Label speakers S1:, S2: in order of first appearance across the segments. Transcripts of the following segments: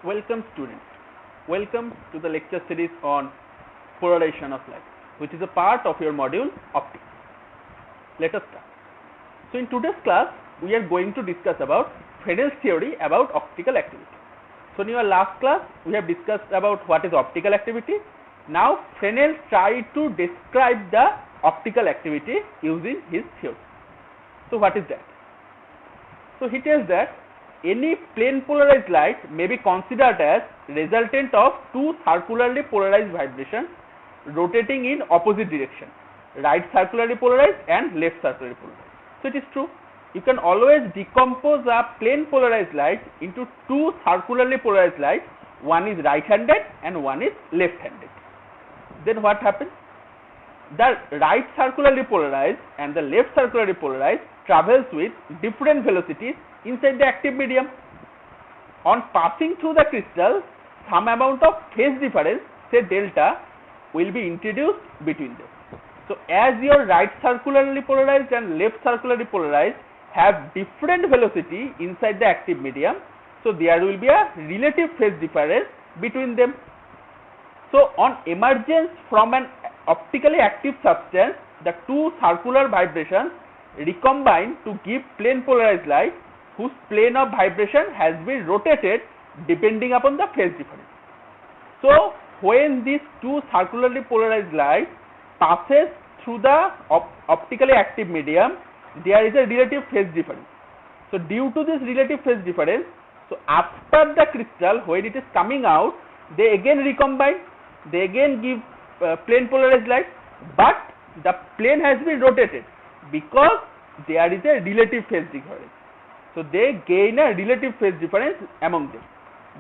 S1: Welcome students. Welcome to the lecture series on polarization of light, which is a part of your module optics. Let us start. So in today's class, we are going to discuss about Fresnel's theory about optical activity. So in your last class, we have discussed about what is optical activity. Now Fresnel tried to describe the optical activity using his theory. So what is that? So he tells that any plane polarized light may be considered as resultant of two circularly polarized vibrations rotating in opposite direction, right circularly polarized and left circularly polarized. So it is true, you can always decompose a plane polarized light into two circularly polarized lights, one is right handed and one is left handed. Then what happens? The right circularly polarized and the left circularly polarized travels with different velocities inside the active medium. On passing through the crystal, some amount of phase difference, say delta, will be introduced between them. So as your right circularly polarized and left circularly polarized have different velocity inside the active medium, so there will be a relative phase difference between them. So on emergence from an optically active substance, the two circular vibrations recombine to give plane polarized light whose plane of vibration has been rotated depending upon the phase difference. So when these two circularly polarized light passes through the optically active medium, there is a relative phase difference. So due to this relative phase difference, so after the crystal, when it is coming out, they again recombine, they again give plane polarized light, but the plane has been rotated because there is a relative phase difference. So they gain a relative phase difference among them.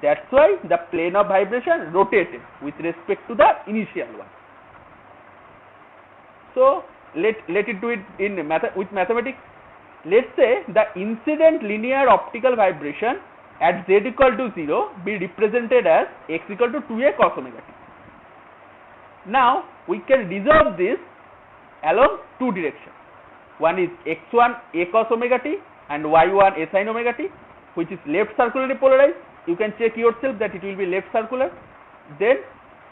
S1: That's why the plane of vibration rotated with respect to the initial one. So let it do it in with mathematics. Let's say the incident linear optical vibration at z equal to 0 be represented as x equal to 2a cos omega t. Now we can resolve this along two directions. One is x1 a cos omega t and y1 a sin omega t, which is left circularly polarized. You can check yourself that it will be left circular. Then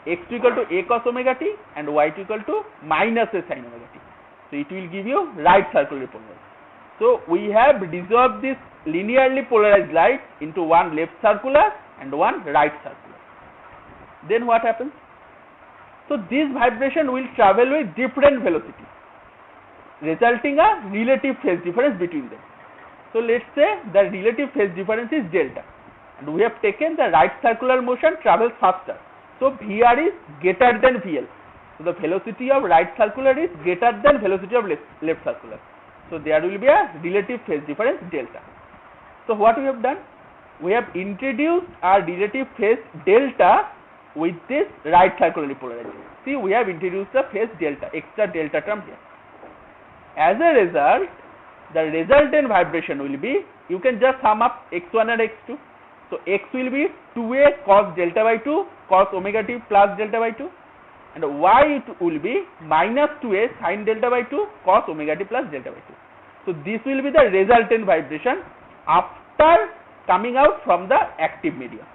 S1: x2 equal to a cos omega t and y2 equal to minus a sin omega t. So it will give you right circularly polarized. So we have resolved this linearly polarized light into one left circular and one right circular. Then what happens? So this vibration will travel with different velocities, resulting a relative phase difference between them. So let's say the relative phase difference is delta, and we have taken the right circular motion travels faster. So VR is greater than VL. So the velocity of right circular is greater than velocity of left circular. So there will be a relative phase difference delta. So what we have done? We have introduced our relative phase delta with this right circularly polarization. See, we have introduced the phase delta, extra delta term here. As a result, the resultant vibration will be, you can just sum up x1 and x2. So x will be 2a cos delta by 2 cos omega t plus delta by 2, and y will be minus 2a sin delta by 2 cos omega t plus delta by 2. So this will be the resultant vibration after coming out from the active medium.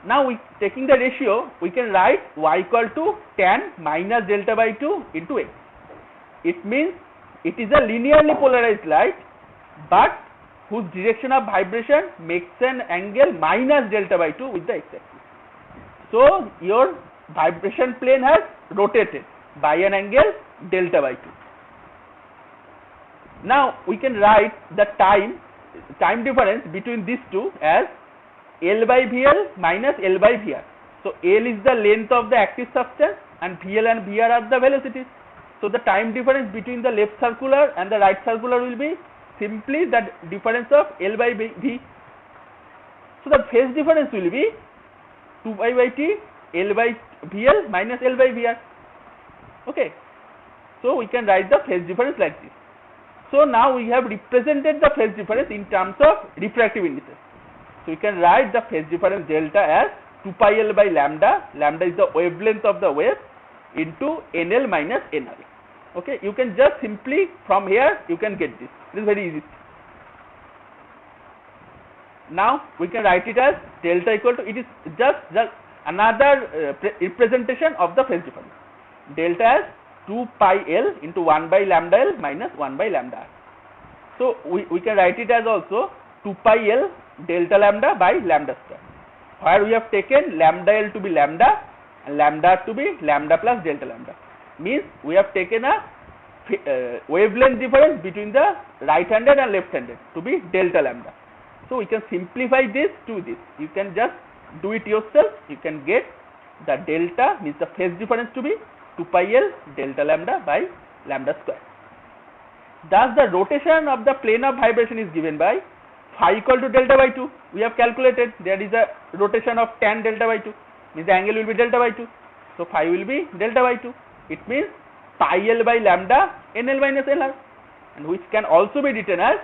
S1: Now taking the ratio, we can write y equal to tan minus delta by 2 into x. It means it is a linearly polarized light, but whose direction of vibration makes an angle minus delta by 2 with the x-axis. So your vibration plane has rotated by an angle delta by 2. Now we can write the time difference between these two as L by VL minus L by VR. So L is the length of the active substance and VL and VR are the velocities. So the time difference between the left circular and the right circular will be simply the difference of L by V. So the phase difference will be 2 pi by T L by VL minus L by VR. Okay. So we can write the phase difference like this. So now we have represented the phase difference in terms of refractive indices. So we can write the phase difference delta as 2 pi L by lambda. Lambda is the wavelength of the wave into NL minus NR. Okay, you can just simply from here you can get this. It is very easy. Now we can write it as delta equal to, it is just another representation of the phase difference. Delta as 2 pi L into 1 by lambda L minus 1 by lambda R. So we can write it as also 2 pi L delta lambda by lambda square, where we have taken lambda L to be lambda and lambda to be lambda plus delta lambda. Means we have taken a wavelength difference between the right handed and left handed to be delta lambda. So we can simplify this to this. You can just do it yourself. You can get the delta, means the phase difference, to be 2 pi L delta lambda by lambda square. Thus the rotation of the plane of vibration is given by phi equal to delta by 2. We have calculated there is a rotation of tan delta by 2, means the angle will be delta by 2. So phi will be delta by 2. It means pi L by lambda NL minus LR, and which can also be written as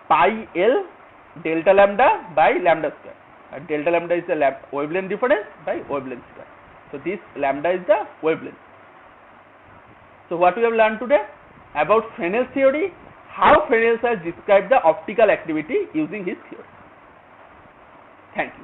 S1: pi L delta lambda by lambda square. Delta lambda is the wavelength difference by wavelength square. So this lambda is the wavelength. So what we have learned today about Fresnel's theory, how Fresnel has described the optical activity using his theory. Thank you.